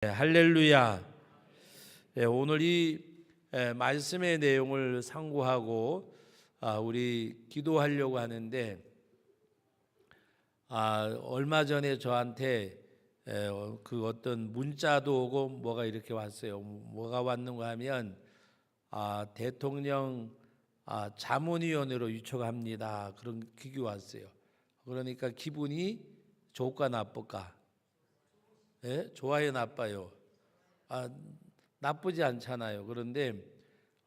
네, 할렐루야. 네, 오늘 이 말씀의 내용을 상고하고 우리 기도하려고 하는데 얼마 전에 저한테 그 어떤 문자도 오고 뭐가 이렇게 왔어요. 뭐가 왔는가 하면 대통령 자문위원회로 유촉합니다. 그런 기기 왔어요. 그러니까 기분이 좋을까 나쁠까? 예? 좋아요, 나빠요? 나쁘지 않잖아요. 그런데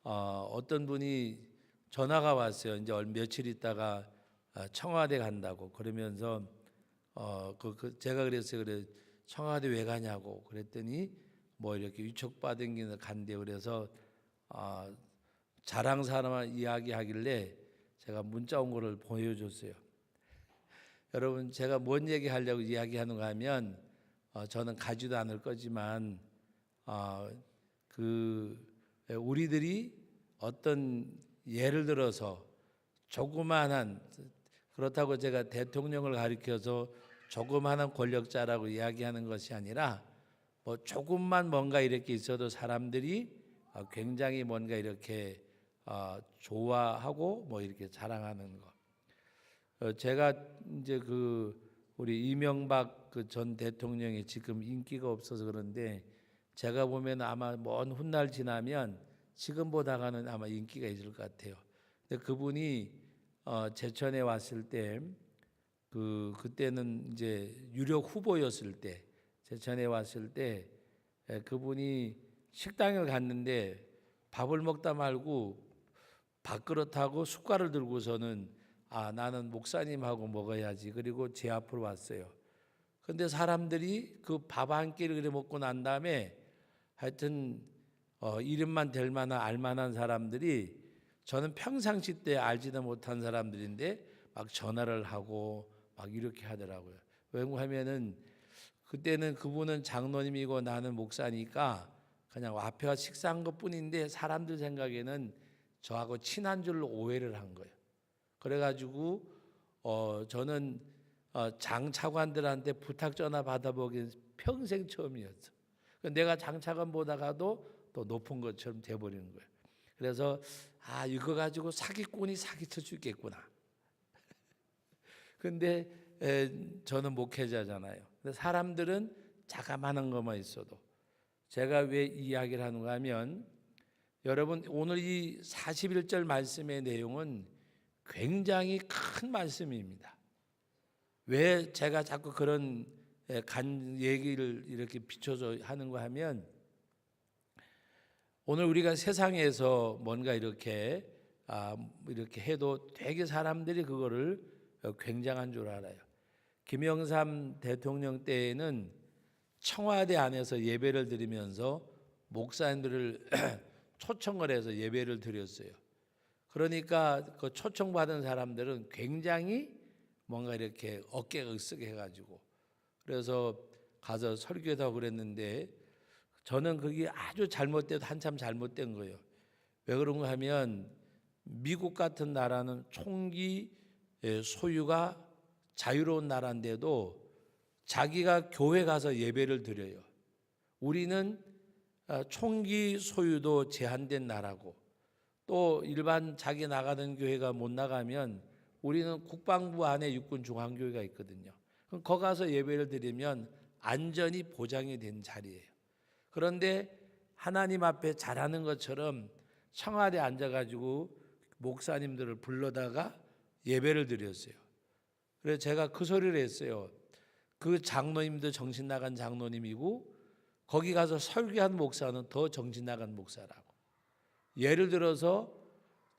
어떤 분이 전화가 왔어요. 이제 며칠 있다가 청와대 간다고 그러면서 제가 그랬어요. 그래 청와대 왜 가냐고 그랬더니 뭐 이렇게 위촉받은 게 간대요. 그래서 자랑사람 이야기하길래 제가 문자 온 거를 보여줬어요. 여러분 제가 뭔 얘기하려고 이야기하는가 하면 저는 가지도 않을 거지만 우리들이 어떤 예를 들어서 조그만한 그렇다고 제가 대통령을 가리켜서 조그만한 권력자라고 이야기하는 것이 아니라 뭐 조금만 뭔가 이렇게 있어도 사람들이 굉장히 뭔가 이렇게 좋아하고 뭐 이렇게 자랑하는 거. 제가 이제 우리 이명박 그 전 대통령이 지금 인기가 없어서 그런데 제가 보면 아마 먼 훗날 지나면 지금보다가는 아마 인기가 있을 것 같아요. 근데 그분이 제천에 왔을 때 그때는 이제 유력 후보였을 때 제천에 왔을 때 그분이 식당을 갔는데 밥을 먹다 말고 밥그릇하고 숟갈을 들고서는 나는 목사님하고 먹어야지. 그리고 제 앞으로 왔어요. 근데 사람들이 그 밥 한 끼를 그래 먹고 난 다음에 하여튼 이름만 될 만한 알만한 사람들이 저는 평상시 때 알지도 못한 사람들인데 막 전화를 하고 막 이렇게 하더라고요. 왜냐하면은 그때는 그분은 장로님이고 나는 목사니까 그냥 앞에와 식사한 것뿐인데 사람들 생각에는 저하고 친한 줄로 오해를 한 거예요. 그래가지고 저는 장차관들한테 부탁 전화 받아보긴 평생 처음이었어. 내가 장차관 보다가도 또 높은 것처럼 돼버리는 거예요. 그래서 이거 가지고 사기꾼이 사기쳐 주겠구나. 근데 저는 목회자잖아요. 근데 사람들은 자그마한 것만 있어도 제가 왜 이야기를 하는가 하면 여러분 오늘 이 41절 말씀의 내용은 굉장히 큰 말씀입니다. 왜 제가 자꾸 그런 얘기를 이렇게 비춰서 하는가 하면 오늘 우리가 세상에서 뭔가 이렇게 해도 되게 사람들이 그거를 굉장한 줄 알아요. 김영삼 대통령 때에는 청와대 안에서 예배를 드리면서 목사님들을 초청을 해서 예배를 드렸어요. 그러니까 그 초청받은 사람들은 굉장히 뭔가 이렇게 어깨가 으쓱 해가지고 그래서 가서 설교도 하고 그랬는데 저는 그게 아주 잘못돼도 한참 잘못된 거예요. 왜 그런가 하면 미국 같은 나라는 총기 소유가 자유로운 나라인데도 자기가 교회 가서 예배를 드려요. 우리는 총기 소유도 제한된 나라고 또 일반 자기 나가는 교회가 못 나가면 우리는 국방부 안에 육군 중앙교회가 있거든요. 그럼 거기 가서 예배를 드리면 안전이 보장이 된 자리예요. 그런데 하나님 앞에 잘하는 것처럼 청와대에 앉아가지고 목사님들을 불러다가 예배를 드렸어요. 그래서 제가 그 소리를 했어요. 그 장로님도 정신 나간 장로님이고 거기 가서 설교한 목사는 더 정신 나간 목사라고. 예를 들어서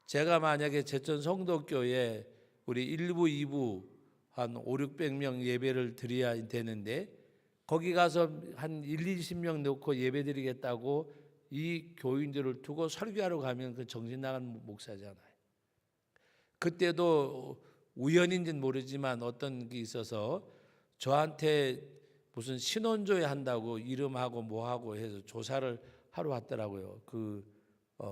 제가 만약에 제천 성덕교에 우리 1부, 2부 한 5, 600명 예배를 드려야 되는데 거기 가서 한 1, 20명 넣고 예배 드리겠다고 이 교인들을 두고 설교하러 가면 그 정신 나간 목사잖아요. 그때도 우연인지는 모르지만 어떤 게 있어서 저한테 무슨 신원조회 한다고 이름하고 뭐하고 해서 조사를 하러 왔더라고요.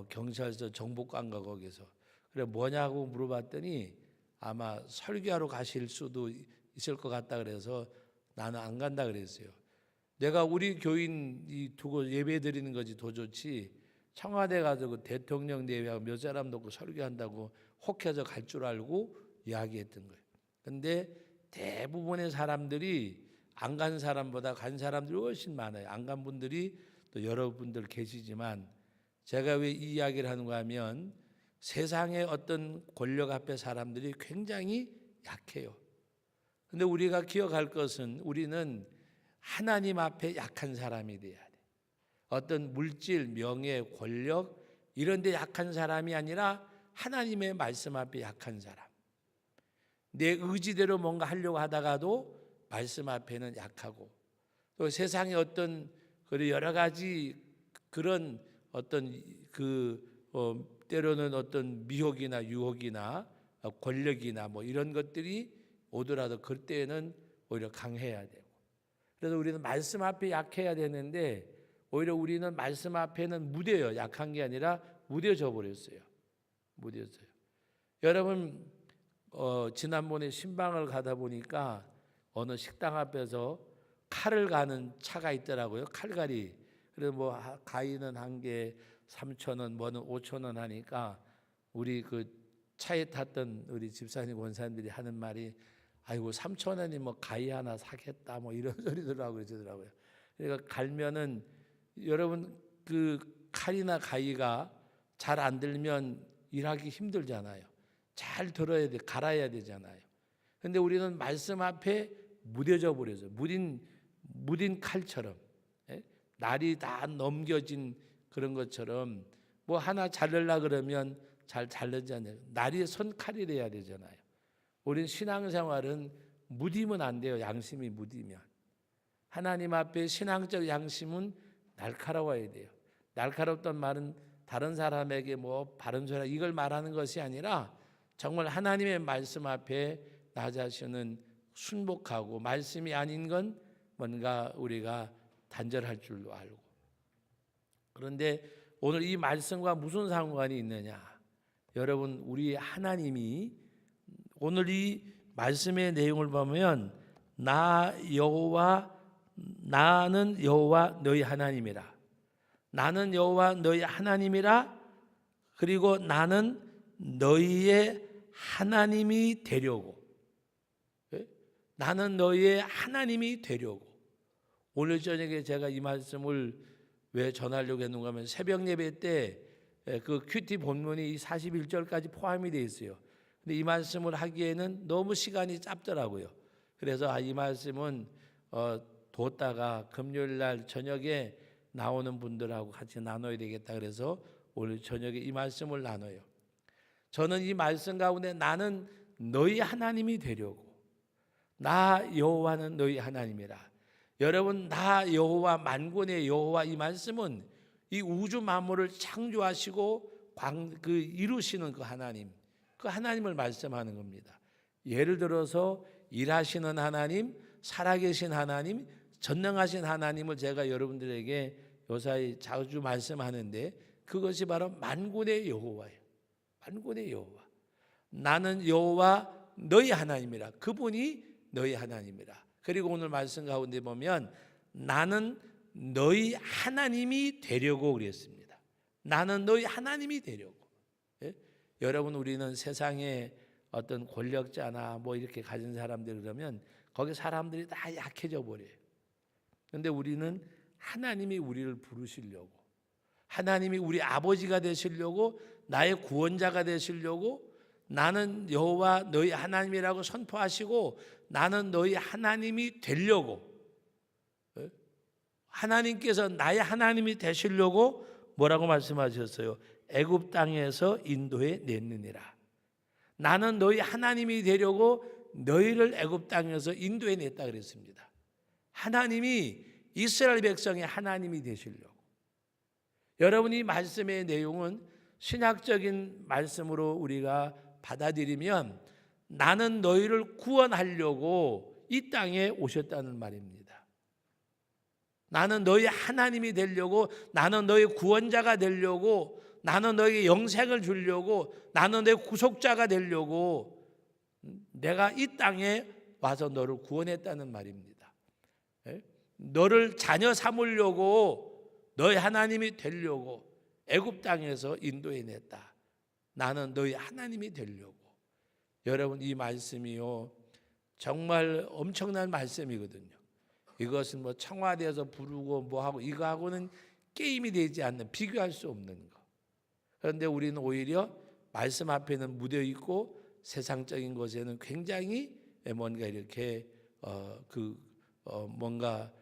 경찰서 정보관과 거기서. 그래 뭐냐고 물어봤더니 아마 설교하러 가실 수도 있을 것 같다 그래서 나는 안 간다 그랬어요. 내가 우리 교인이 두고 예배 드리는 거지 더 좋지. 청와대 가서 그 대통령 내외하고 몇 사람 놓고 설교한다고 혹해서 갈 줄 알고 이야기했던 거예요. 근데 대부분의 사람들이 안 간 사람보다 간 사람들이 훨씬 많아요. 안 간 분들이 또 여러분들 계시지만, 제가 왜 이 이야기를 하는가 하면 세상의 어떤 권력 앞에 사람들이 굉장히 약해요. 근데 우리가 기억할 것은 우리는 하나님 앞에 약한 사람이 돼야 돼. 어떤 물질, 명예, 권력 이런 데 약한 사람이 아니라 하나님의 말씀 앞에 약한 사람. 내 의지대로 뭔가 하려고 하다가도 말씀 앞에는 약하고, 또 세상의 어떤 여러 가지 그런 어떤 때로는 어떤 미혹이나 유혹이나 권력이나 뭐 이런 것들이 오더라도 그때는 오히려 강해야 되고, 그래서 우리는 말씀 앞에 약해야 되는데 오히려 우리는 말씀 앞에는 무뎌요. 약한 게 아니라 무뎌져 버렸어요. 무뎌져요. 여러분 지난번에 신방을 가다 보니까 어느 식당 앞에서 칼을 가는 차가 있더라고요. 칼갈이. 그래서 뭐 가위는 한 개 3,000원, 뭐는 5,000원 하니까 우리 그 차에 탔던 우리 집사님 원사님들이 하는 말이, 아이고 3,000원이 뭐 가위 하나 사겠다 뭐 이런 소리더라고요. 그러더라고요. 그러니까 갈면은 여러분 그 칼이나 가위가 잘 안 들면 일하기 힘들잖아요. 잘 들어야 돼, 갈아야 되잖아요. 근데 우리는 말씀 앞에 무뎌져 버려서 무딘 칼처럼, 날이 다 넘겨진 그런 것처럼 뭐 하나 자르려 그러면 잘 자르잖아요. 날이 선 칼이래야 되잖아요. 우린 신앙생활은 무디면 안 돼요. 양심이 무디면. 하나님 앞에 신앙적 양심은 날카로워야 돼요. 날카롭단 말은 다른 사람에게 뭐 바른 소리 이걸 말하는 것이 아니라 정말 하나님의 말씀 앞에 나 자신은 순복하고, 말씀이 아닌 건 뭔가 우리가 단절할 줄로 알고. 그런데 오늘 이 말씀과 무슨 상관이 있느냐? 여러분, 우리 하나님이 오늘 이 말씀의 내용을 보면 나는 여호와 너희 하나님이라. 나는 여호와 너희 하나님이라. 그리고 나는 너희의 하나님이 되려고. 나는 너희의 하나님이 되려고. 오늘 저녁에 제가 이 말씀을 왜 전하려고 했는가 하면 새벽 예배 때 그 큐티 본문이 41절까지 포함이 되어 있어요. 근데 이 말씀을 하기에는 너무 시간이 짧더라고요. 그래서 이 말씀은 뒀다가 금요일 날 저녁에 나오는 분들하고 같이 나눠야 되겠다. 그래서 오늘 저녁에 이 말씀을 나눠요. 저는 이 말씀 가운데 나는 너희 하나님이 되려고. 나 여호와는 너희 하나님이라. 여러분, 나 여호와 만군의 여호와 이 말씀은 이 우주 만물을 창조하시고 이루시는 그 하나님을 말씀하는 겁니다. 예를 들어서 일하시는 하나님, 살아계신 하나님, 전능하신 하나님을 제가 여러분들에게 요사이 자주 말씀하는데 그것이 바로 만군의 여호와예요. 만군의 여호와. 나는 여호와 너희 하나님이라. 그분이 너희 하나님이라. 그리고 오늘 말씀 가운데 보면 나는 너희 하나님이 되려고 그랬습니다. 나는 너희 하나님이 되려고. 예? 여러분, 우리는 세상에 어떤 권력자나 뭐 이렇게 가진 사람들 그러면 거기 사람들이 다 약해져 버려요. 그런데 우리는 하나님이 우리를 부르시려고, 하나님이 우리 아버지가 되시려고, 나의 구원자가 되시려고, 나는 여호와 너희 하나님이라고 선포하시고 나는 너희 하나님이 되려고, 하나님께서 나의 하나님이 되시려고 뭐라고 말씀하셨어요? 애굽 땅에서 인도해 냈느니라. 나는 너희 하나님이 되려고 너희를 애굽 땅에서 인도해 냈다 그랬습니다. 하나님이 이스라엘 백성의 하나님이 되시려고. 여러분, 이 말씀의 내용은 신학적인 말씀으로 우리가 받아들이면 나는 너희를 구원하려고 이 땅에 오셨다는 말입니다. 나는 너희 하나님이 되려고, 나는 너희 구원자가 되려고, 나는 너에게 영생을 주려고, 나는 너의 구속자가 되려고 내가 이 땅에 와서 너를 구원했다는 말입니다. 너를 자녀 삼으려고, 너의 하나님이 되려고 애굽 땅에서 인도해냈다. 나는 너의 하나님이 되려고. 여러분, 이 말씀이요 정말 엄청난 말씀이거든요. 이것은 뭐 청와대에서 부르고 뭐하고 이거하고는 게임이 되지 않는, 비교할 수 없는 거. 그런데 우리는 오히려 말씀 앞에는 묻어 있고 세상적인 것에는 굉장히 뭔가 이렇게 뭔가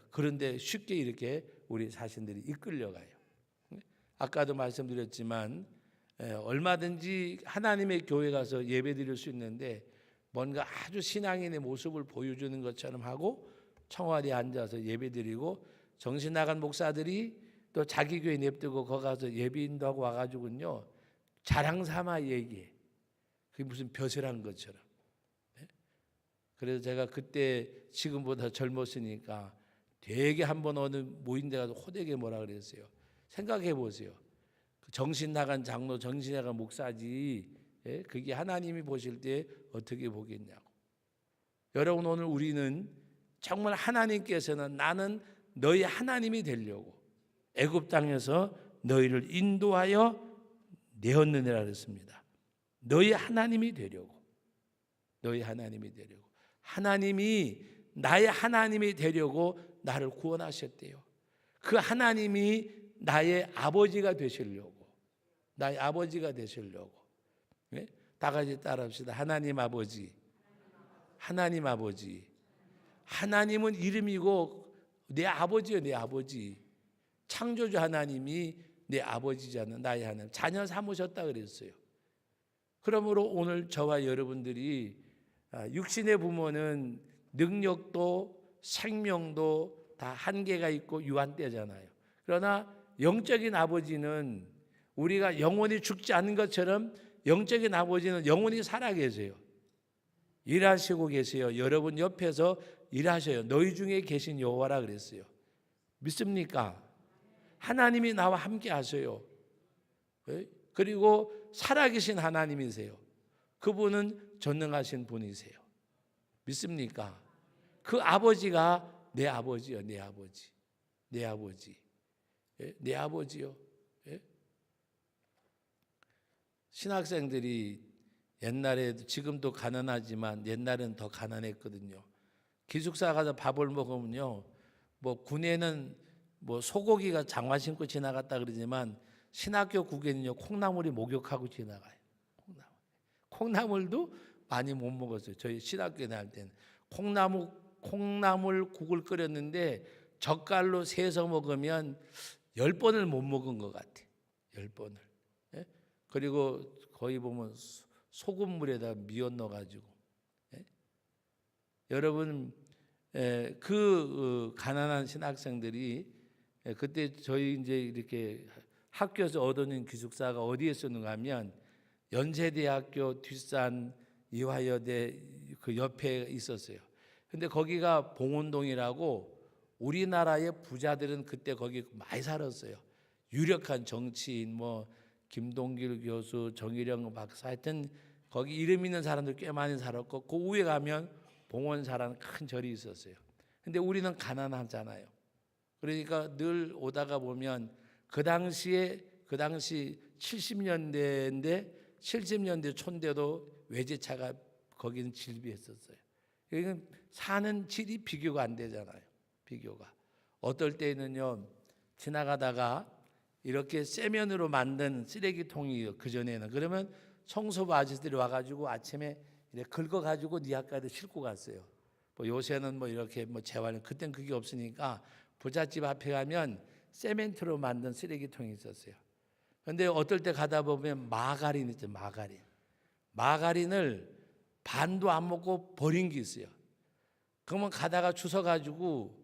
그런데 쉽게 이렇게 우리 자신들이 이끌려가요. 아까도 말씀드렸지만 얼마든지 하나님의 교회 가서 예배드릴 수 있는데 뭔가 아주 신앙인의 모습을 보여주는 것처럼 하고 청와대에 앉아서 예배드리고, 정신 나간 목사들이 또 자기 교회 냅두고 거기 가서 예배 인도하고 와가지고는요 자랑 삼아 얘기해. 그게 무슨 벼슬한 것처럼. 그래서 제가 그때 지금보다 젊었으니까 되게 한번 어느 모인 데 가서 호되게 뭐라 그랬어요. 생각해 보세요. 정신 나간 장로, 정신 나간 목사지, 그게 하나님이 보실 때 어떻게 보겠냐고. 여러분, 오늘 우리는 정말 하나님께서는 나는 너희 하나님이 되려고 애굽 땅에서 너희를 인도하여 내었느니라 그랬습니다. 너희 하나님이 되려고. 너희 하나님이 되려고. 하나님이 나의 하나님이 되려고 나를 구원하셨대요. 그 하나님이 나의 아버지가 되시려고. 나의 아버지가 되시려고. 네? 다 같이 따라합시다. 하나님 아버지. 하나님 아버지. 하나님은 이름이고 내 아버지요, 내 아버지. 창조주 하나님이 내 아버지잖아. 나의 하나님. 자녀 삼으셨다 그랬어요. 그러므로 오늘 저와 여러분들이 육신의 부모는 능력도 생명도 다 한계가 있고 유한때잖아요. 그러나 영적인 아버지는 우리가 영원히 죽지 않는 것처럼 영적인 아버지는 영원히 살아 계세요. 일하시고 계세요. 여러분 옆에서 일하셔요. 너희 중에 계신 여호와라 그랬어요. 믿습니까? 하나님이 나와 함께 하세요. 그리고 살아계신 하나님이세요. 그분은 전능하신 분이세요. 믿습니까? 그 아버지가 내 아버지요, 내 아버지. 내 아버지. 내 아버지요. 신학생들이 옛날에도, 지금도 가난하지만 옛날에는 더 가난했거든요. 기숙사 가서 밥을 먹으면요, 뭐 군에는 뭐 소고기가 장화 신고 지나갔다 그러지만 신학교 국에는요 콩나물이 목욕하고 지나가요. 콩나물도 많이 못 먹었어요. 저희 신학교에 다닐 때는 콩나물 국을 끓였는데 젓갈로 세서 먹으면 10번을 못 먹은 것 같아요. 10번을. 그리고 거의 보면 소금물에다 미어 넣어가지고. 여러분, 그 가난한 신학생들이 그때 저희 이제 이렇게 학교에서 얻어낸 기숙사가 어디에 있었는가 하면 연세대학교 뒷산 이화여대 그 옆에 있었어요. 근데 거기가 봉온동이라고 우리나라의 부자들은 그때 거기 많이 살았어요. 유력한 정치인 뭐 김동길 교수, 정일영 박사, 하여튼 거기 이름 있는 사람들 꽤 많이 살았고 그 위에 가면 봉원사라는 큰 절이 있었어요. 근데 우리는 가난하잖아요. 그러니까 늘 오다가 보면 그 당시 70년대인데 70년대 촌대도 외제차가 거기는 질비했었어요. 그러니까 사는 질이 비교가 안 되잖아요. 비교가. 어떨 때는요 지나가다가 이렇게 쇠면으로 만든 쓰레기통이 그전에는, 그러면 청소부 아저씨들이 와가지고 아침에 이렇게 긁어가지고 네 학교에 싣고 갔어요. 뭐 요새는 뭐 이렇게 뭐 재활용, 그땐 그게 없으니까 부잣집 앞에 가면 세멘트로 만든 쓰레기통이 있었어요. 그런데 어떨 때 가다 보면 마가린 있죠. 마가린을 반도 안 먹고 버린 게 있어요. 그러면 가다가 주워가지고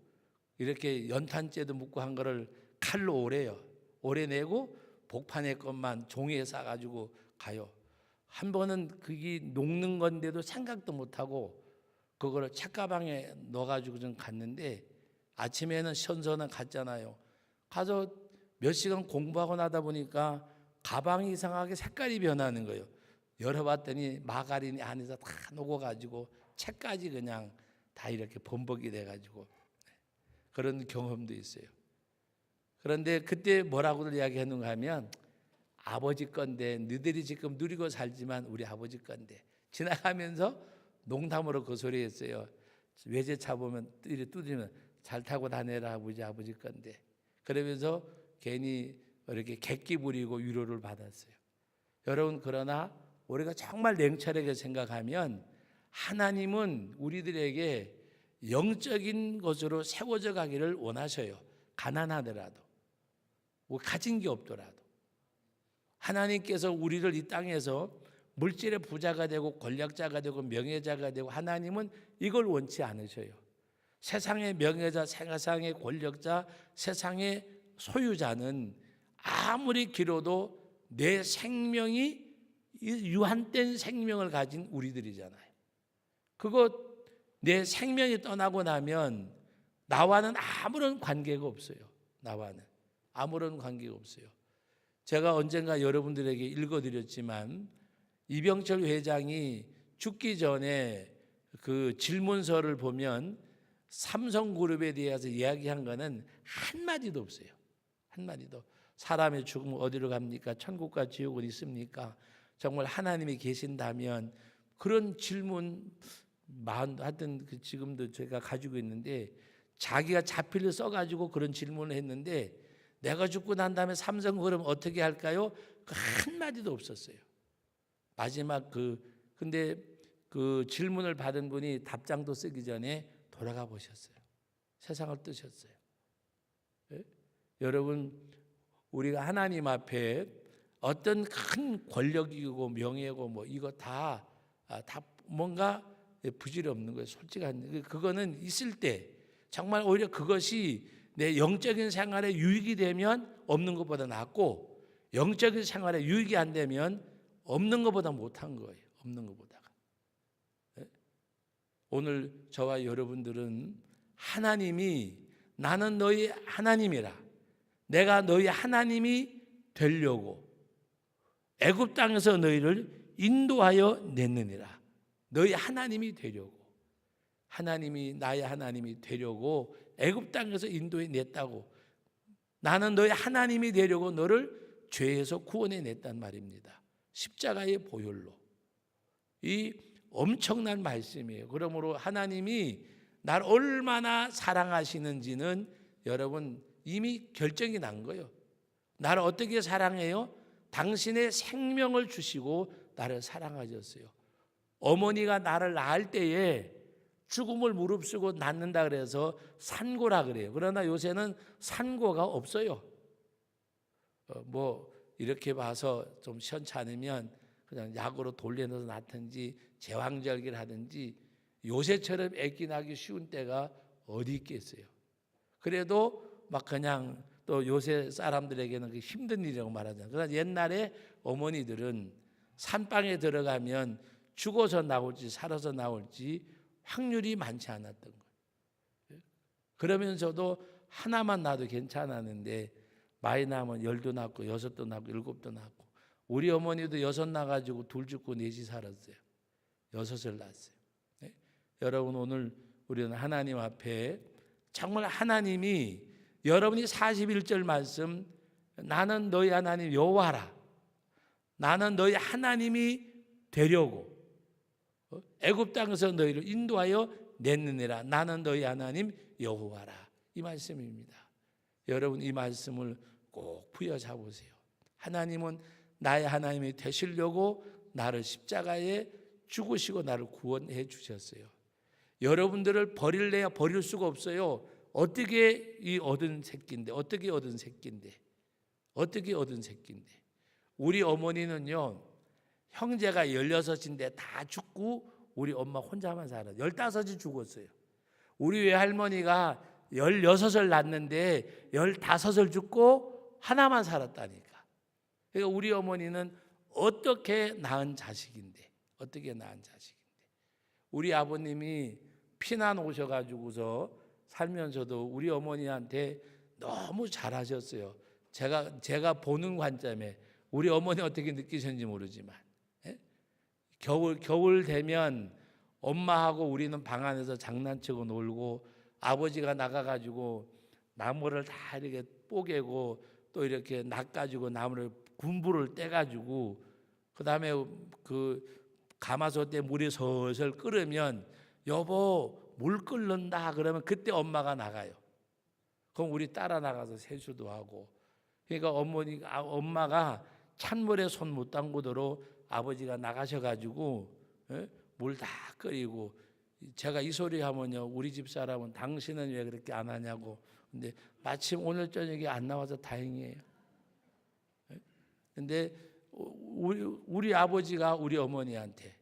이렇게 연탄재도 묻고 한 거를 칼로 오래요. 오래내고 복판에 것만 종이에 싸가지고 가요. 한 번은 그게 녹는 건데도 생각도 못하고 그거를 책가방에 넣어가지고 좀 갔는데 아침에는 선선은 갔잖아요. 가서 몇 시간 공부하고 나다 보니까 가방이 이상하게 색깔이 변하는 거예요. 열어봤더니 마가린이 안에서 다 녹아가지고 책까지 그냥 다 이렇게 범벅이 돼가지고. 그런 경험도 있어요. 그런데 그때 뭐라고들 이야기했는가 하면 아버지 건데 너희들이 지금 누리고 살지만 우리 아버지 건데 지나가면서 농담으로 그 소리 했어요. 외제차 보면 두드리면 잘 타고 다녀라 아버지 건데 그러면서 괜히 이렇게 객기 부리고 위로를 받았어요. 여러분 그러나 우리가 정말 냉철하게 생각하면 하나님은 우리들에게 영적인 것으로 세워져 가기를 원하셔요. 가난하더라도 뭐 가진 게 없더라도 하나님께서 우리를 이 땅에서 물질의 부자가 되고 권력자가 되고 명예자가 되고 하나님은 이걸 원치 않으셔요. 세상의 명예자, 세상의 권력자, 세상의 소유자는 아무리 길어도 내 생명이 유한된 생명을 가진 우리들이잖아요. 그거 내 생명이 떠나고 나면 나와는 아무런 관계가 없어요. 나와는 아무런 관계가 없어요. 제가 언젠가 여러분들에게 읽어드렸지만 이병철 회장이 죽기 전에 그 질문서를 보면 삼성그룹에 대해서 이야기한 거는 한마디도 없어요. 한마디도. 사람의 죽으면 어디로 갑니까? 천국과 지옥은 있습니까? 정말 하나님이 계신다면 그런 질문 하여튼 지금도 제가 가지고 있는데 자기가 자필을 써가지고 그런 질문을 했는데 내가 죽고 난 다음에 삼성그룹 어떻게 할까요? 그 한마디도 없었어요. 마지막 근데 그 질문을 받은 분이 답장도 쓰기 전에 돌아가 보셨어요. 세상을 뜨셨어요. 네? 여러분 우리가 하나님 앞에 어떤 큰 권력이고 명예고 뭐 이거 다 뭔가 부질없는 거예요. 솔직한 그거는 있을 때 정말 오히려 그것이 내 영적인 생활에 유익이 되면 없는 것보다 낫고 영적인 생활에 유익이 안 되면 없는 것보다 못한 거예요. 없는 것보다가. 오늘 저와 여러분들은 하나님이 나는 너희 하나님이라 내가 너희 하나님이 되려고 애굽 땅에서 너희를 인도하여 냈느니라. 너희 하나님이 되려고 하나님이 나의 하나님이 되려고 애굽 땅에서 인도해 냈다고 나는 너희 하나님이 되려고 너를 죄에서 구원해 냈단 말입니다. 십자가의 보혈로. 이 엄청난 말씀이에요. 그러므로 하나님이 나를 얼마나 사랑하시는지는 여러분 이미 결정이 난 거예요. 나를 어떻게 사랑해요? 당신의 생명을 주시고 나를 사랑하셨어요. 어머니가 나를 낳을 때에 죽음을 무릅쓰고 낳는다 그래서 산고라 그래요. 그러나 요새는 산고가 없어요. 뭐 이렇게 봐서 좀 시원찮으면 그냥 약으로 돌려넣어서 낳든지 제왕절개를 하든지 요새처럼 애기 낳기 쉬운 때가 어디 있겠어요. 그래도 막 그냥 또 요새 사람들에게는 그 힘든 일이라고 말하잖아요. 그러나 옛날에 어머니들은 산방에 들어가면 죽어서 나올지 살아서 나올지 확률이 많지 않았던 거예요. 그러면서도 하나만 낳아도 괜찮았는데 많이 낳으면 10도 낳고 6도 낳고 7도 낳고 우리 어머니도 6 낳아가지고 2 죽고 4이 살았어요. 6을 낳았어요. 네? 여러분 오늘 우리는 하나님 앞에 정말 하나님이 여러분이 41절 말씀 나는 너희 하나님 여호와라. 나는 너희 하나님이 되려고 애굽 땅에서 너희를 인도하여 냈느니라. 나는 너희 하나님 여호와라. 이 말씀입니다. 여러분 이 말씀을 꼭 부여잡으세요. 하나님은 나의 하나님이 되시려고 나를 십자가에 죽으시고 나를 구원해 주셨어요. 여러분들을 버릴래야 버릴 수가 없어요. 어떻게 얻은 새끼인데 우리 어머니는요 형제가 16인데 다 죽고 우리 엄마 혼자만 살아요. 15이 죽었어요. 우리 외할머니가 16을 낳았는데 15을 죽고 하나만 살았다니까. 그러니까 우리 어머니는 어떻게 낳은 자식인데 우리 아버님이 피난 오셔가지고서 살면서도 우리 어머니한테 너무 잘하셨어요. 제가 보는 관점에 우리 어머니 어떻게 느끼셨는지 모르지만 겨울 되면 엄마하고 우리는 방 안에서 장난치고 놀고 아버지가 나가가지고 나무를 다 이렇게 뽀개고 또 이렇게 낚아가지고 나무를 군부를 떼가지고 그 다음에 그 가마솥에 물이 설설 끓으면 여보 물 끓는다 그러면 그때 엄마가 나가요. 그럼 우리 따라 나가서 세수도 하고. 그러니까 엄마가 찬물에 손 못 담그도록 아버지가 나가셔가지고 물 다 끓이고. 제가 이 소리 하면요, 우리 집 사람은 당신은 왜 그렇게 안 하냐고. 근데 마침 오늘 저녁에 안 나와서 다행이에요. 근데 우리 아버지가 우리 어머니한테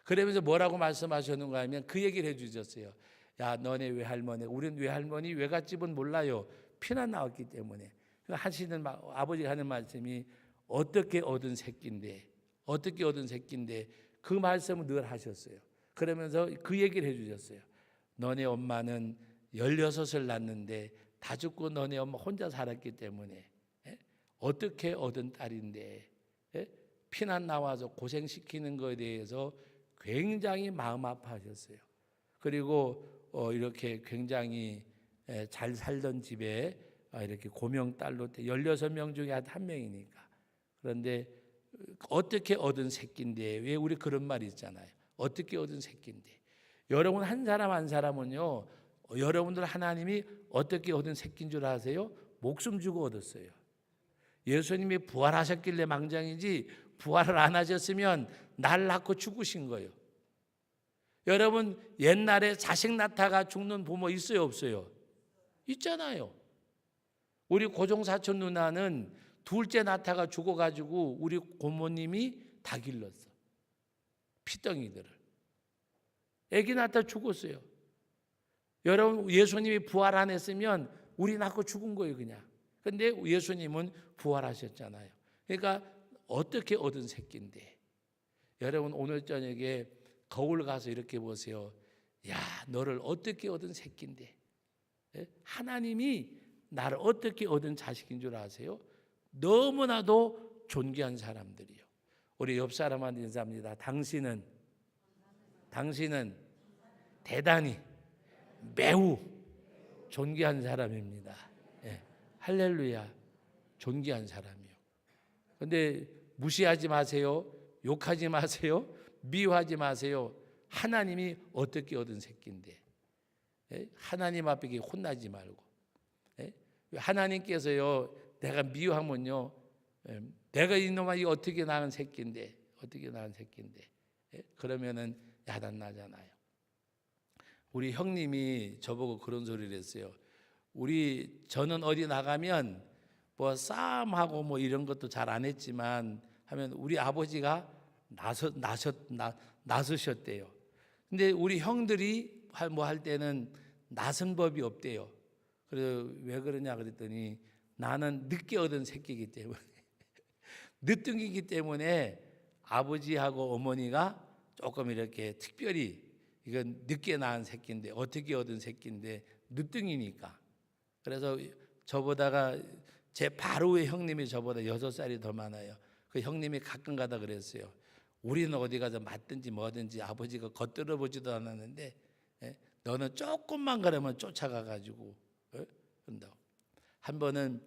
그러면서 뭐라고 말씀하셨는가 하면 그 얘기를 해주셨어요. 야, 너네 외할머니, 우리는 외할머니 외갓집은 몰라요. 피난 나왔기 때문에. 하시는 아버지가 하는 말씀이 어떻게 얻은 새끼인데, 어떻게 얻은 새끼인데 그 말씀을 늘 하셨어요. 그러면서 그 얘기를 해주셨어요. 너네 엄마는 16을 낳는데 다 죽고 너네 엄마 혼자 살았기 때문에 어떻게 얻은 딸인데 피난 나와서 고생시키는 것에 대해서 굉장히 마음 아파하셨어요. 그리고 이렇게 굉장히 잘 살던 집에 이렇게 고명딸로 16명 중에 한 명이니까. 그런데 어떻게 얻은 새끼인데, 왜 우리 그런 말이 있잖아요. 어떻게 얻은 새끼인데. 여러분 한 사람 한 사람은요, 여러분들 하나님이 어떻게 얻은 새끼인 줄 아세요? 목숨 주고 얻었어요. 예수님이 부활하셨길래 망정이지 부활을 안 하셨으면 날 낳고 죽으신 거예요. 여러분 옛날에 자식 낳다가 죽는 부모 있어요 없어요? 있잖아요. 우리 고종사촌 누나는 둘째 낳다가 죽어가지고 우리 고모님이 다 길렀어. 피덩이들을. 아기 낳다 죽었어요. 여러분 예수님이 부활 안 했으면 우리 낳고 죽은 거예요 그냥. 근데 예수님은 부활하셨잖아요. 그러니까 어떻게 얻은 새끼인데. 여러분 오늘 저녁에 거울 가서 이렇게 보세요. 야, 너를 어떻게 얻은 새끼인데. 하나님이 나를 어떻게 얻은 자식인 줄 아세요? 너무나도 존귀한 사람들이요. 우리 옆 사람한테 인사합니다. 당신은 대단히 매우 존귀한 사람입니다. 할렐루야. 존귀한 사람이요. 근데 무시하지 마세요. 욕하지 마세요. 미워하지 마세요. 하나님이 어떻게 얻은 새끼인데. 하나님 앞에 혼나지 말고. 하나님께서요, 내가 미워하면요, 내가 이놈아 이 어떻게 낳은 새끼인데, 그러면은 야단나잖아요. 우리 형님이 저보고 그런 소리를 했어요. 저는 어디 나가면 뭐 싸움하고 뭐 이런 것도 잘 안 했지만 하면 우리 아버지가 나서셨대요. 근데 우리 형들이 뭐 할 때는 나선 법이 없대요. 그래서 왜 그러냐 그랬더니 나는 늦게 얻은 새끼이기 때문에 늦둥이기 때문에 아버지하고 어머니가 조금 이렇게 특별히 이건 늦게 낳은 새끼인데 어떻게 얻은 새끼인데 늦둥이니까. 그래서 저보다가 제 바로 위에 형님이 저보다 6살이 더 많아요. 그 형님이 가끔 가다 그랬어요. 우리는 어디 가서 맞든지 뭐든지 아버지가 겉들어 보지도 않았는데 너는 조금만 그러면 쫓아가가지고 그런다고. 한 번은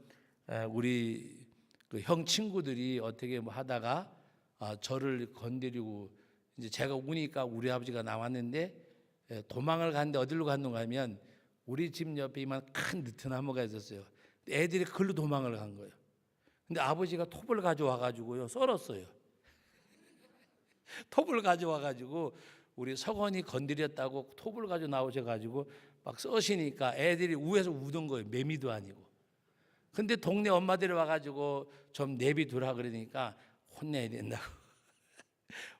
우리 그 형 친구들이 어떻게 뭐 하다가 저를 건드리고 이제 제가 우니까 우리 아버지가 나왔는데 도망을 갔는데 어디로 갔는가 하면 우리 집 옆에 이만 큰 느티나무가 있었어요. 애들이 그걸로 도망을 간 거예요. 근데 아버지가 톱을 가져와가지고요 썰었어요. 톱을 가져와가지고 우리 석원이 건드렸다고 톱을 가지고 나오셔가지고 막 써시니까 애들이 우에서 우던 거예요. 매미도 아니고. 근데 동네 엄마들이 와가지고 좀 내비두라 그러니까 혼내야 된다고.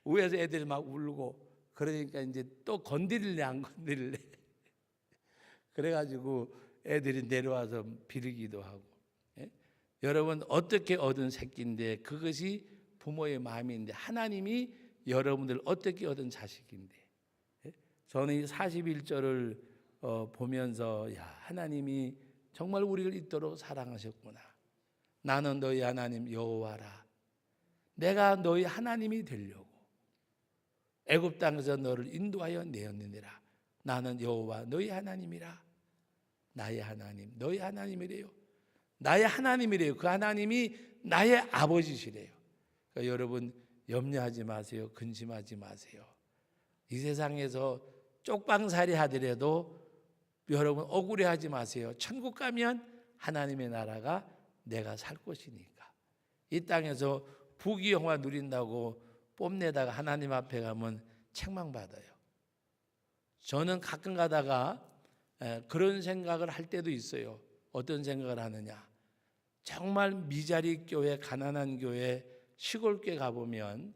우에서 애들이 막 울고 그러니까 이제 또 건드릴래 안 건드릴래. 그래가지고 애들이 내려와서 비르기도 하고. 여러분 어떻게 얻은 새끼인데 그것이 부모의 마음인데 하나님이 여러분들 어떻게 얻은 자식인데. 저는 이 41절을 보면서 야, 하나님이 정말 우리를 이토록 사랑하셨구나. 나는 너희 하나님 여호와라. 내가 너희 하나님이 되려고 애굽 땅에서 너를 인도하여 내었느니라. 나는 여호와 너희 하나님이라. 나의 하나님, 너희 하나님이래요. 나의 하나님이래요. 그 하나님이 나의 아버지시래요. 그러니까 여러분 염려하지 마세요. 근심하지 마세요. 이 세상에서 쪽방살이 하더라도 여러분 억울해하지 마세요. 천국 가면 하나님의 나라가 내가 살 것이니까. 이 땅에서 부귀영화 누린다고 뽐내다가 하나님 앞에 가면 책망받아요. 저는 가끔 가다가 그런 생각을 할 때도 있어요. 어떤 생각을 하느냐, 정말 미자리 교회, 가난한 교회, 시골 교회 가보면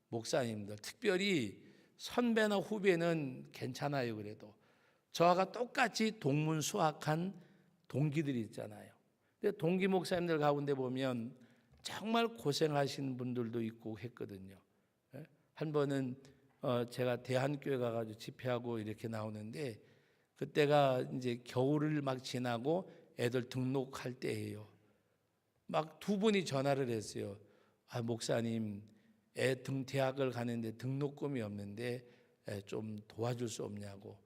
목사님들, 특별히 선배나 후배는 괜찮아요. 그래도 저와 똑같이 동문 수학한 동기들이 있잖아요. 근데 동기 목사님들 가운데 보면 정말 고생하신 분들도 있고 했거든요. 한 번은 제가 대한교회 가가지고 집회하고 이렇게 나오는데, 그때가 이제 겨울을 막 지나고 애들 등록할 때예요. 막 두 분이 전화를 했어요. 목사님, 애 대학을 가는데 등록금이 없는데 좀 도와줄 수 없냐고.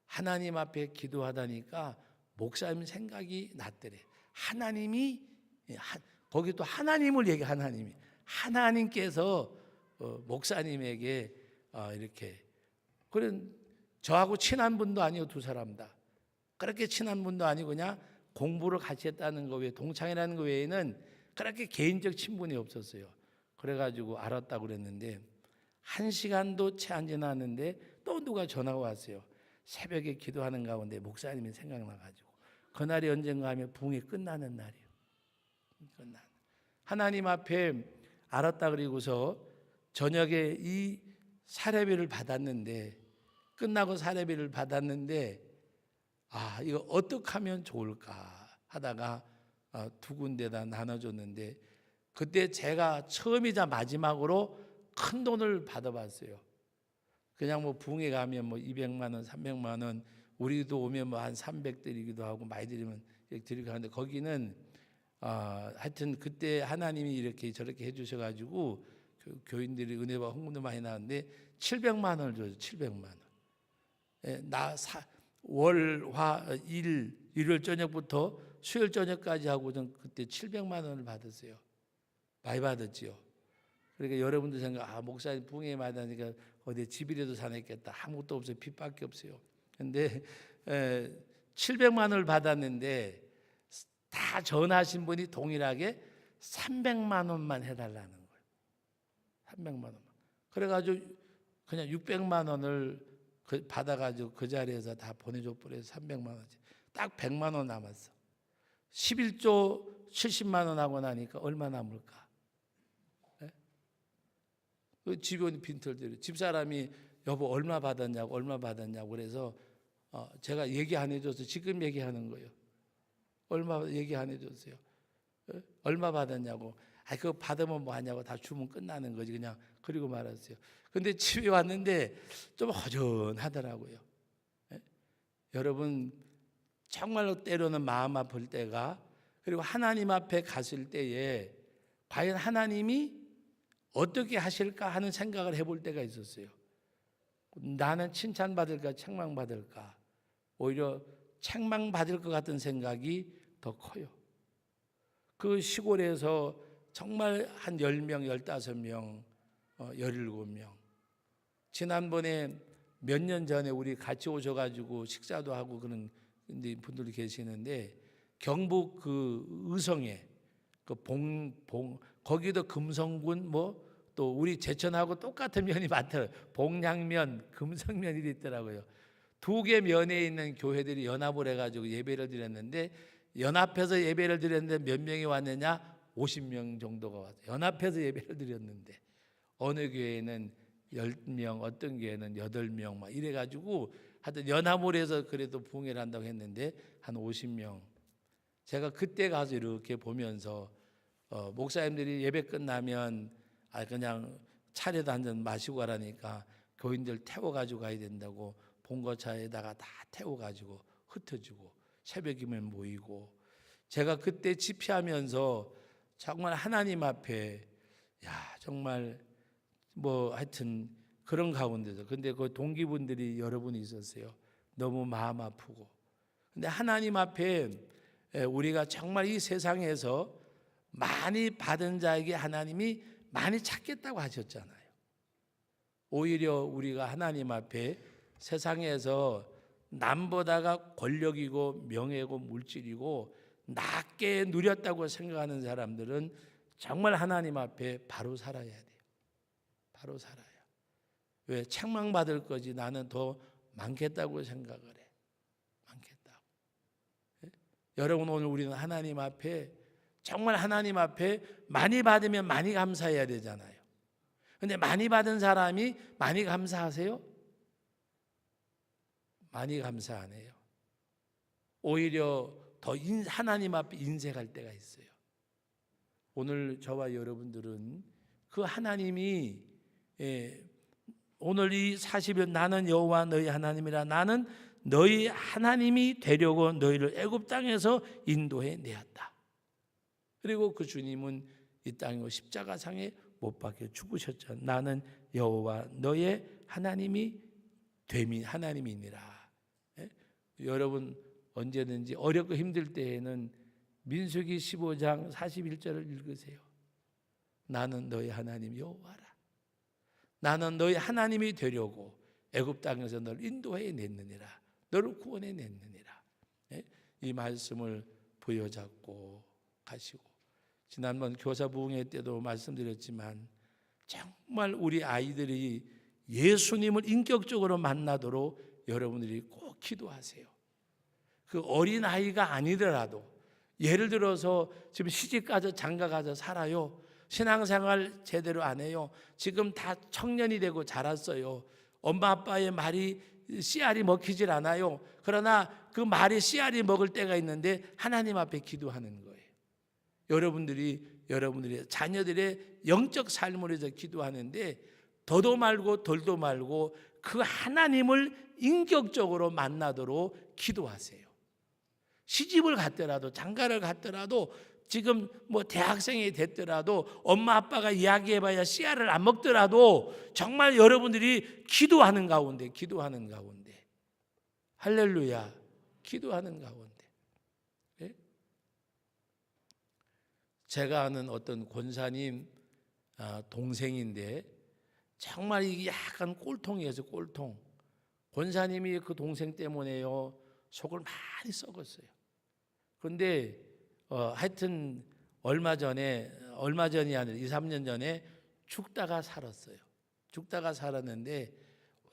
하나님 앞에 기도하다니까 목사님 생각이 났더래. 하나님이, 거기 또 하나님을 얘기해. 하나님께서 목사님에게 이렇게, 그런 저하고 친한 분도 아니고 두 사람 다 그렇게 친한 분도 아니고 그냥 공부를 같이 했다는 거 외에, 동창이라는 거 외에는 그렇게 개인적 친분이 없었어요. 그래가지고 알았다고 그랬는데 1시간도 채 안 지났는데 또 누가 전화가 왔어요. 새벽에 기도하는 가운데 목사님이 생각나가지고, 그날이 언젠가 하면 붕이 끝나는 날이에요. 하나님 앞에 알았다 그리고서 저녁에 이 사례비를 받았는데, 끝나고 사례비를 받았는데 이거 어떻게 하면 좋을까 하다가 두 군데다 나눠줬는데, 그때 제가 처음이자 마지막으로 큰 돈을 받아봤어요. 그냥 뭐 붕에 가면 뭐 200만 원, 300만 원, 우리도 오면 뭐 한 300 드리기도 하고, 많이 드리면 이렇게 드리고 하는데, 거기는 하여튼 그때 하나님이 이렇게 저렇게 해주셔가지고 교인들이 은혜와 헌금도 많이 나왔는데 700만 원을 줘요. 700만 원. 월, 화, 일요일 저녁부터 수요일 저녁까지 하고 전 그때 700만 원을 받았어요. 많이 받았지요. 그러니까 여러분들 생각, 목사님 붕에 맞으니까 어디 집이라도 사냈겠다. 아무것도 없어요. 빚밖에 없어요. 근데 700만 원을 받았는데 다 전하신 분이 동일하게 300만 원만 해달라는 거예요. 300만 원만. 그래가지고 그냥 600만 원을 받아가지고 그 자리에서 다 보내줘 버려서 300만 원치. 딱 100만 원 남았어. 11조 70만 원 하고 나니까 얼마 남을까? 그 집원이 빈털대로 집사람이 여보 얼마 받았냐고 그래서 제가 얘기 안 해줘서 지금 얘기하는 거예요. 얼마 얘기 안 해줬어요. 얼마 받았냐고. 그거 받으면 뭐 하냐고. 다 주면 끝나는 거지 그냥. 그리고 말았어요. 근데 집에 왔는데 좀 허전하더라고요. 여러분 정말로 때로는 마음 아플 때가, 그리고 하나님 앞에 갔을 때에 과연 하나님이 어떻게 하실까 하는 생각을 해볼 때가 있었어요. 나는 칭찬받을까 책망받을까. 오히려 책망받을 것 같은 생각이 더 커요. 그 시골에서 정말 한 10명, 15명, 17명. 지난번에 몇 년 전에 우리 같이 오셔가지고 식사도 하고 그런 분들이 계시는데, 경북 그 의성에 그 거기도 금성군 또 우리 제천하고 똑같은 면이 많더라고요. 봉양면, 금성면이 있더라고요. 두 개 면에 있는 교회들이 연합을 해가지고 예배를 드렸는데, 연합해서 예배를 드렸는데 몇 명이 왔느냐? 50명 정도가 왔어요. 연합해서 예배를 드렸는데 어느 교회는 10명, 어떤 교회는 8명 막 이래가지고 하여튼 연합을 해서 그래도 부흥회를 한다고 했는데 한 50명. 제가 그때 가서 이렇게 보면서 목사님들이 예배 끝나면 그냥 차례도 한 잔 마시고 가라니까 교인들 태워가지고 가야 된다고 봉고차에다가 다 태워가지고 흩어지고 새벽이면 모이고. 제가 그때 집회하면서 정말 하나님 앞에 정말 하여튼 그런 가운데서, 근데 그 동기분들이 여러분이 있었어요. 너무 마음 아프고 근데 하나님 앞에 우리가 정말 이 세상에서 많이 받은 자에게 하나님이 많이 찾겠다고 하셨잖아요. 오히려 우리가 하나님 앞에 세상에서 남보다가 권력이고 명예고 물질이고 낮게 누렸다고 생각하는 사람들은 정말 하나님 앞에 바로 살아야 돼요. 바로 살아야. 왜? 책망받을 거지 나는 더 많겠다고 생각을 해. 많겠다고. 예? 여러분 오늘 우리는 하나님 앞에 정말 하나님 앞에 많이 받으면 많이 감사해야 되잖아요. 근데 많이 받은 사람이 많이 감사하세요? 많이 감사 안 해요. 오히려 더 하나님 앞에 인색할 때가 있어요. 오늘 저와 여러분들은 그 하나님이 오늘 이 40일 나는 여호와 너희 하나님이라 나는 너희 하나님이 되려고 너희를 애굽 땅에서 인도해 내었다. 그리고 그 주님은 이 땅에 십자가상에 못 박혀 죽으셨죠. 나는 여호와 너의 하나님이 됨이 하나님이니라. 여러분 언제든지 어렵고 힘들 때에는 민수기 15장 41절을 읽으세요. 나는 너희 하나님 여호와라. 나는 너희 하나님이 되려고 애굽 땅에서 너를 인도해 냈느니라. 너를 구원해 냈느니라. 이 말씀을 부여잡고 가시고 지난번 교사 부흥회 때도 말씀드렸지만 정말 우리 아이들이 예수님을 인격적으로 만나도록 여러분들이 꼭 기도하세요. 그 어린 아이가 아니더라도 예를 들어서 지금 시집가서 장가가서 살아요. 신앙생활 제대로 안 해요. 지금 다 청년이 되고 자랐어요. 엄마 아빠의 말이 씨알이 먹히질 않아요. 그러나 그 말이 씨알이 먹을 때가 있는데 하나님 앞에 기도하는 거예요. 여러분들이 여러분들의 자녀들의 영적 삶을 위해서 기도하는데 더도 말고 덜도 말고 그 하나님을 인격적으로 만나도록 기도하세요. 시집을 갔더라도 장가를 갔더라도 지금 뭐 대학생이 됐더라도 엄마 아빠가 이야기해봐야 씨알을 안 먹더라도 정말 여러분들이 기도하는 가운데 할렐루야 기도하는 가운데 제가 아는 어떤 권사님 동생인데 정말 이게 약간 꼴통이었어요. 꼴통. 권사님이 그 동생 때문에요 속을 많이 썩었어요. 그런데 하여튼 얼마 전이 아니라 2, 3년 전에 죽다가 살았어요. 죽다가 살았는데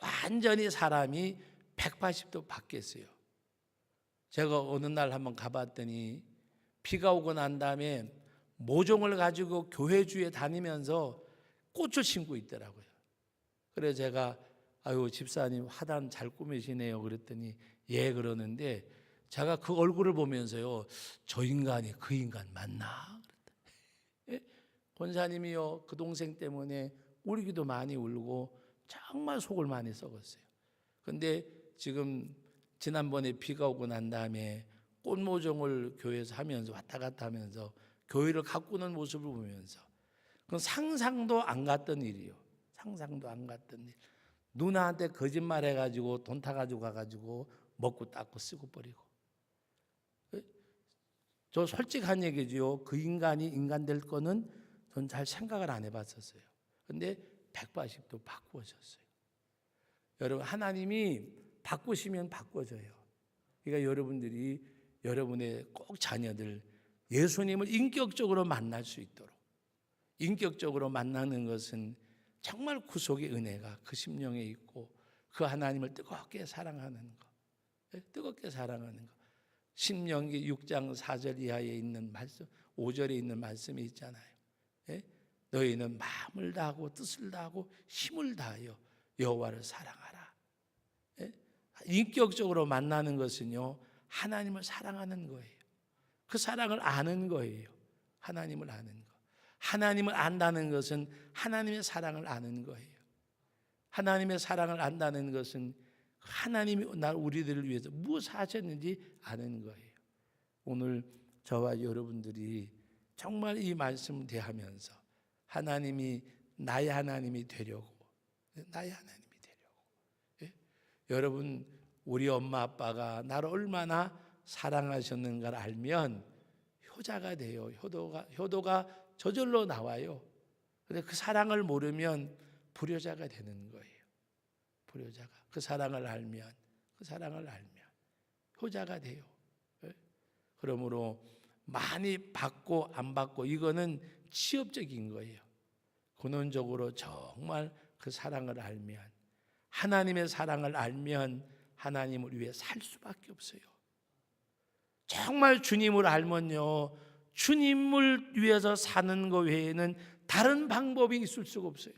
완전히 사람이 180도 바뀌었어요. 제가 어느 날 한번 가봤더니 비가 오고 난 다음에 모종을 가지고 교회 주위에 다니면서 꽃을 심고 있더라고요. 그래서 제가 아유 집사님 화단 잘 꾸미시네요 그랬더니 예 그러는데 제가 그 얼굴을 보면서요 저 인간이 그 인간 맞나? 예? 권사님이요 그 동생 때문에 울기도 많이 울고 정말 속을 많이 썩었어요. 근데 지금 지난번에 비가 오고 난 다음에 꽃모종을 교회에서 하면서 왔다 갔다 하면서 교회를 가꾸는 모습을 보면서 그건 상상도 안 갔던 일이요. 상상도 안 갔던 일. 누나한테 거짓말 해가지고 돈 타가지고 가가지고 먹고 닦고 쓰고 버리고. 저 솔직한 얘기지요. 그 인간이 인간 될 거는 전 잘 생각을 안 해봤었어요. 근데 180도 바꾸어졌어요. 여러분 하나님이 바꾸시면 바꿔져요. 그러니까 여러분들이 여러분의 꼭 자녀들 예수님을 인격적으로 만날 수 있도록 인격적으로 만나는 것은 정말 구속의 은혜가 그 심령에 있고 그 하나님을 뜨겁게 사랑하는 것 뜨겁게 사랑하는 것 신명기 6장 4절 이하에 있는 말씀 5절에 있는 말씀이 있잖아요. 너희는 마음을 다하고 뜻을 다하고 힘을 다하여 여호와를 사랑하라. 인격적으로 만나는 것은요 하나님을 사랑하는 거예요. 그 사랑을 아는 거예요. 하나님을 아는 거. 하나님을 안다는 것은 하나님의 사랑을 아는 거예요. 하나님의 사랑을 안다는 것은 하나님이 우리들을 위해서 무엇을 하셨는지 아는 거예요. 오늘 저와 여러분들이 정말 이 말씀을 대하면서 하나님이 나의 하나님이 되려고 나의 하나님이 되려고 여러분 우리 엄마 아빠가 나를 얼마나 사랑하셨는가를 알면 효자가 돼요. 효도가 저절로 나와요. 그런데 그 사랑을 모르면 불효자가 되는 거예요. 불효자가. 그 사랑을 알면 효자가 돼요. 그러므로 많이 받고 안 받고 이거는 취업적인 거예요. 근원적으로 정말 그 사랑을 알면, 하나님의 사랑을 알면 하나님을 위해 살 수밖에 없어요. 정말 주님을 알면요, 주님을 위해서 사는 것 외에는 다른 방법이 있을 수가 없어요.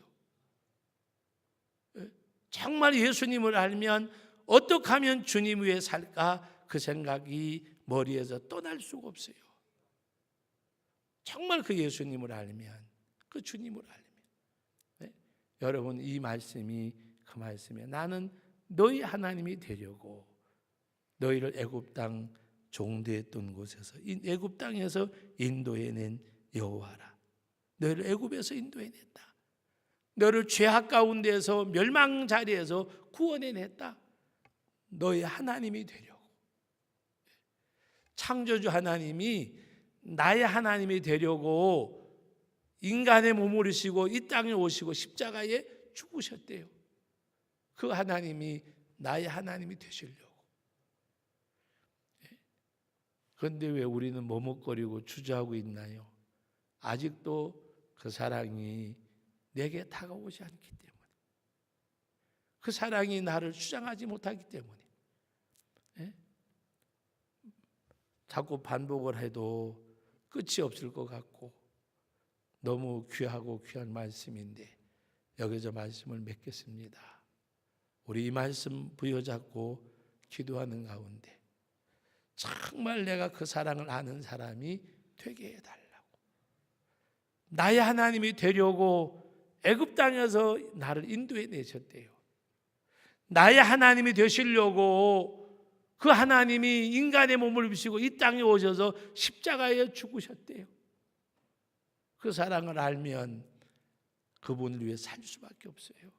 정말 예수님을 알면 어떻게 하면 주님 위해 살까, 그 생각이 머리에서 떠날 수가 없어요. 정말 그 예수님을 알면, 그 주님을 알면. 여러분, 이 말씀이 그 말씀이에요. 나는 너희 하나님이 되려고 너희를 애굽 땅 종되었던 곳에서, 이 애굽 땅에서 인도해낸 여호와라. 너희를 애굽에서 인도해냈다. 너를 죄악 가운데에서 멸망 자리에서 구원해냈다. 너희 하나님이 되려고. 창조주 하나님이 나의 하나님이 되려고 인간의 몸을 입으시고 이 땅에 오시고 십자가에 죽으셨대요. 그 하나님이 나의 하나님이 되시려고. 그런데 왜 우리는 머뭇거리고 주저하고 있나요? 아직도 그 사랑이 내게 다가오지 않기 때문에, 그 사랑이 나를 주장하지 못하기 때문에, 자꾸 반복을 해도 끝이 없을 것 같고, 너무 귀하고 귀한 말씀인데 여기서 말씀을 맺겠습니다. 우리 이 말씀 부여잡고 기도하는 가운데 정말 내가 그 사랑을 아는 사람이 되게 해달라고. 나의 하나님이 되려고 애굽 땅에서 나를 인도해 내셨대요. 나의 하나님이 되시려고 그 하나님이 인간의 몸을 입으시고 이 땅에 오셔서 십자가에 죽으셨대요. 그 사랑을 알면 그분을 위해 살 수밖에 없어요.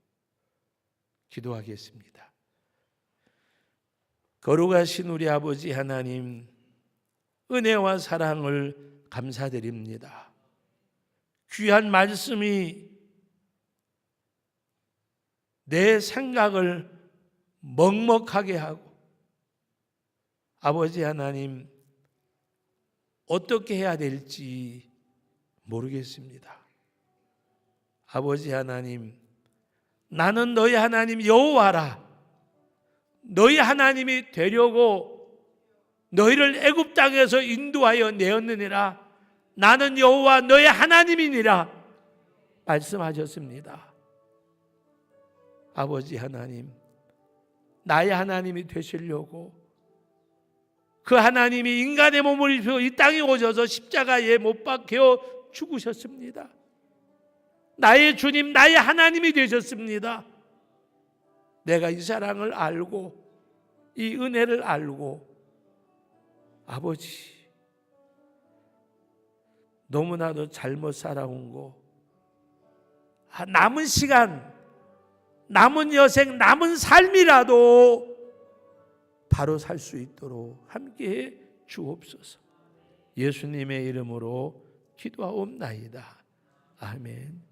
기도하겠습니다. 거룩하신 우리 아버지 하나님, 은혜와 사랑을 감사드립니다. 귀한 말씀이 내 생각을 먹먹하게 하고, 아버지 하나님, 어떻게 해야 될지 모르겠습니다. 아버지 하나님, 나는 너희 하나님 여호와라. 너희 하나님이 되려고 너희를 애굽 땅에서 인도하여 내었느니라. 나는 여호와 너희 하나님이니라 말씀하셨습니다. 아버지 하나님, 나의 하나님이 되시려고 그 하나님이 인간의 몸을 입혀 이 땅에 오셔서 십자가에 못 박혀 죽으셨습니다. 나의 주님, 나의 하나님이 되셨습니다. 내가 이 사랑을 알고 이 은혜를 알고, 아버지, 너무나도 잘못 살아온 거, 남은 시간, 남은 여생, 남은 삶이라도 바로 살 수 있도록 함께해 주옵소서. 예수님의 이름으로 기도하옵나이다. 아멘.